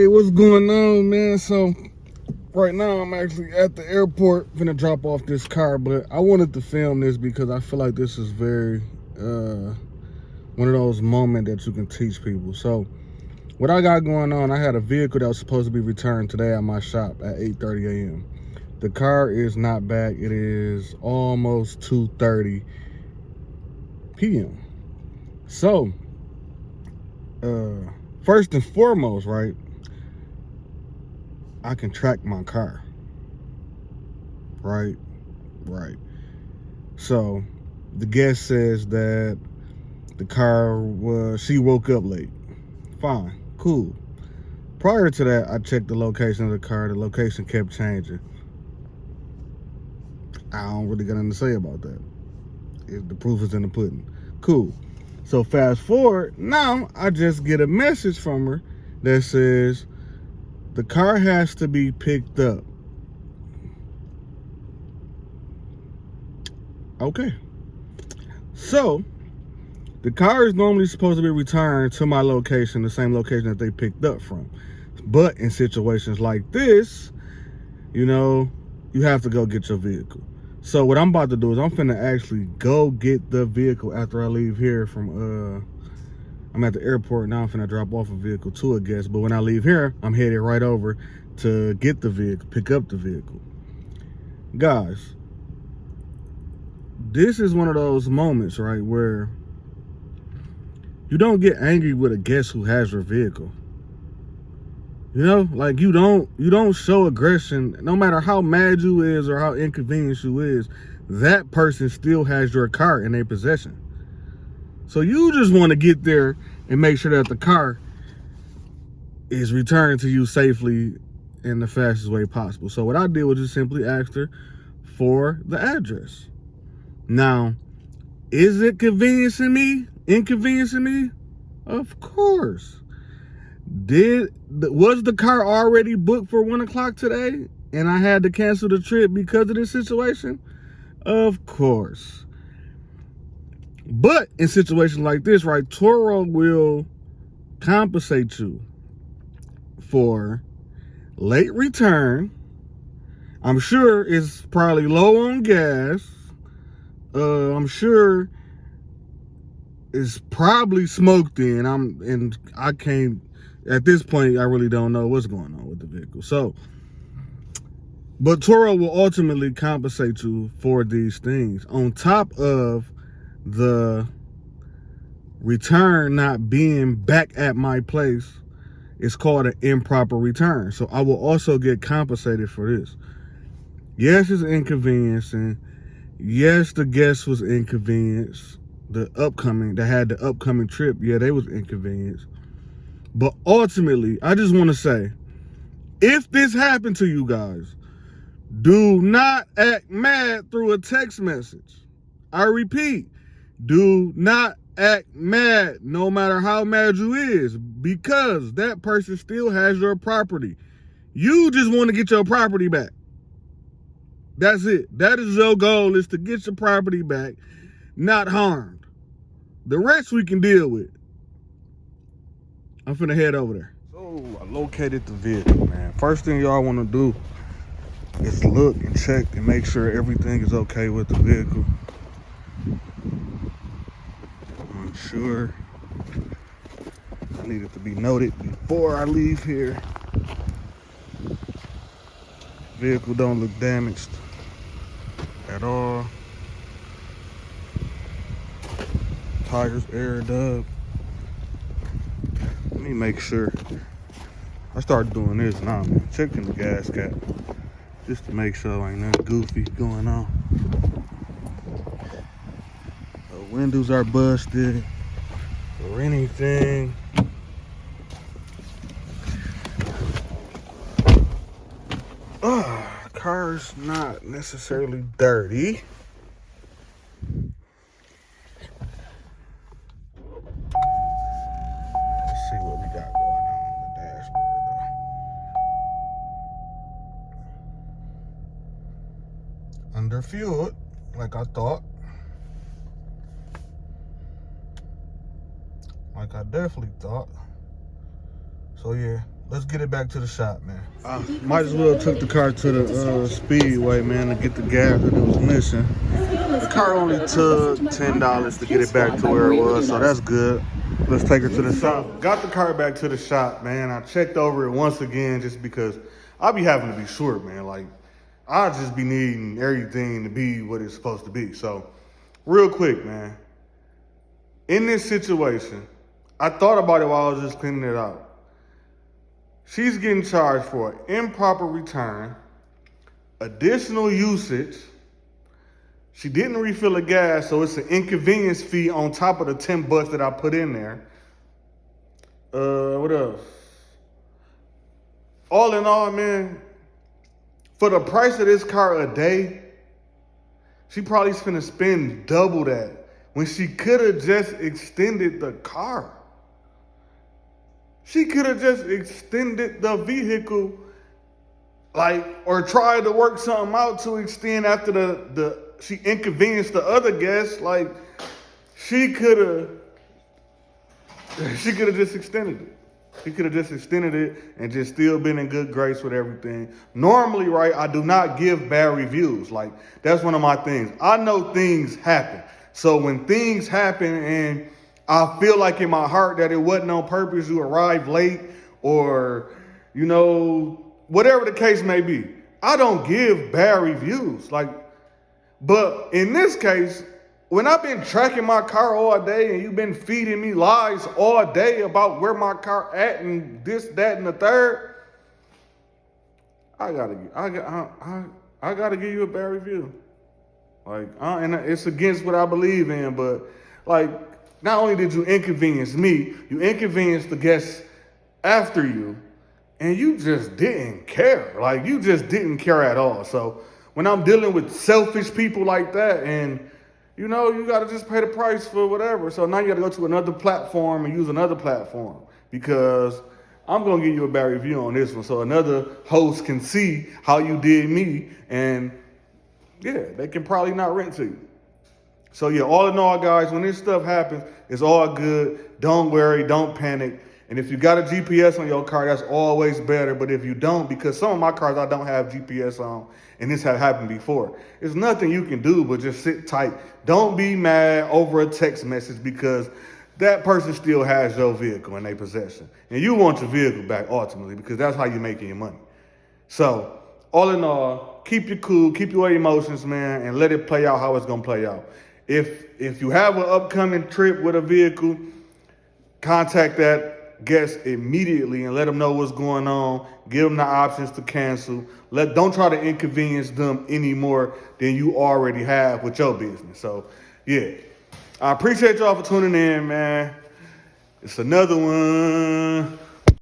Hey, what's going on, man? So right now I'm actually at the airport finna drop off this car, but I wanted to film this because I feel like this is very one of those moments that you can teach people. So what I got going on, I had a vehicle that was supposed to be returned today at my shop at 8:30 a.m. The car is not back. It is almost 2:30 p.m. So first and foremost, right, I can track my car. Right. So the guest says that the car she woke up late. Fine, cool. Prior to that, I checked the location of the car. The location kept changing. I don't really got nothing to say about that. The proof is in the pudding. Cool. So fast forward, now I just get a message from her that says the car has to be picked up. Okay. So the car is normally supposed to be returned to my location, the same location that they picked up from. But in situations like this, you know, you have to go get your vehicle. So what I'm about to do is I'm finna actually go get the vehicle after I leave here from, I'm at the airport now. I'm finna drop off a vehicle to a guest. But when I leave here, I'm headed right over to get the vehicle, pick up the vehicle. Guys, this is one of those moments, right, where you don't get angry with a guest who has your vehicle. You know, like you don't show aggression, no matter how mad you is or how inconvenienced you is. That person still has your car in their possession. So you just want to get there and make sure that the car is returned to you safely in the fastest way possible. So what I did was just simply ask her for the address. Now, is it inconveniencing me? Of course. Was the car already booked for 1 o'clock today and I had to cancel the trip because of this situation? Of course. But in situations like this, right, Turo will compensate you for late return. I'm sure it's probably low on gas. I'm sure it's probably smoked in. I can't, at this point, I really don't know what's going on with the vehicle. So, but Turo will ultimately compensate you for these things. On top of the return not being back at my place, it's called an improper return. So I will also get compensated for this. Yes, it's inconvenience, and yes, the guest was inconvenienced. That had the upcoming trip, yeah, they was inconvenienced. But ultimately, I just want to say, if this happened to you guys, do not act mad through a text message. I repeat, do not act mad no matter how mad you is, because that person still has your property. You just want to get your property back. That's it. That is your goal, is to get your property back, not harmed. The rest we can deal with. I'm finna head over there. So I located the vehicle, man. First thing y'all want to do is look and check and make sure everything is okay with the vehicle. I'm sure I need it to be noted before I leave here. Vehicle don't look damaged at all. Tires aired up. Let me make sure. I started doing this now, man. Checking the gas cap just to make sure ain't nothing goofy going on. The windows are busted or anything. Car's not necessarily dirty. Let's see what we got going on the dashboard, though. Under fueled, like I thought. Like I definitely thought. So yeah, let's get it back to the shop, man. Might as well took the car to the speedway, man, to get the gas that it was missing. The car only took $10 to get it back to where it was, so that's good. Let's take her to the shop. Got the car back to the shop, man. I checked over it once again just because I be having to be short, man. Like, I just be needing everything to be what it's supposed to be. So, real quick, man. In this situation, I thought about it while I was just cleaning it out. She's getting charged for an improper return, additional usage. She didn't refill the gas, so it's an inconvenience fee on top of the $10 that I put in there. What else? All in all, man, for the price of this car a day, she probably finna spend double that when she could have just extended the car. She could have just extended the vehicle, like, or tried to work something out to extend after she inconvenienced the other guests. Like, she could have just extended it. She could have just extended it and just still been in good grace with everything. Normally, right, I do not give bad reviews. Like, that's one of my things. I know things happen. So when things happen and I feel like in my heart that it wasn't on purpose, you arrived late, or, you know, whatever the case may be, I don't give bad reviews. Like, but in this case, when I've been tracking my car all day and you've been feeding me lies all day about where my car at and this, that, and the third, I gotta give you a bad review. Like, and it's against what I believe in, but like, not only did you inconvenience me, you inconvenienced the guests after you, and you just didn't care. Like, you just didn't care at all. So when I'm dealing with selfish people like that, and you know, you got to just pay the price for whatever. So now you got to go to another platform and use another platform, because I'm going to give you a bad review on this one so another host can see how you did me, and yeah, they can probably not rent to you. So yeah, all in all, guys, when this stuff happens, it's all good. Don't worry, don't panic. And if you got a GPS on your car, that's always better. But if you don't, because some of my cars I don't have GPS on, and this had happened before, there's nothing you can do but just sit tight. Don't be mad over a text message, because that person still has your vehicle in their possession. And you want your vehicle back ultimately, because that's how you're making your money. So all in all, keep your cool, keep your emotions, man, and let it play out how it's going to play out. If you have an upcoming trip with a vehicle, contact that guest immediately and let them know what's going on. Give them the options to cancel. Don't try to inconvenience them any more than you already have with your business. So, yeah. I appreciate y'all for tuning in, man. It's another one.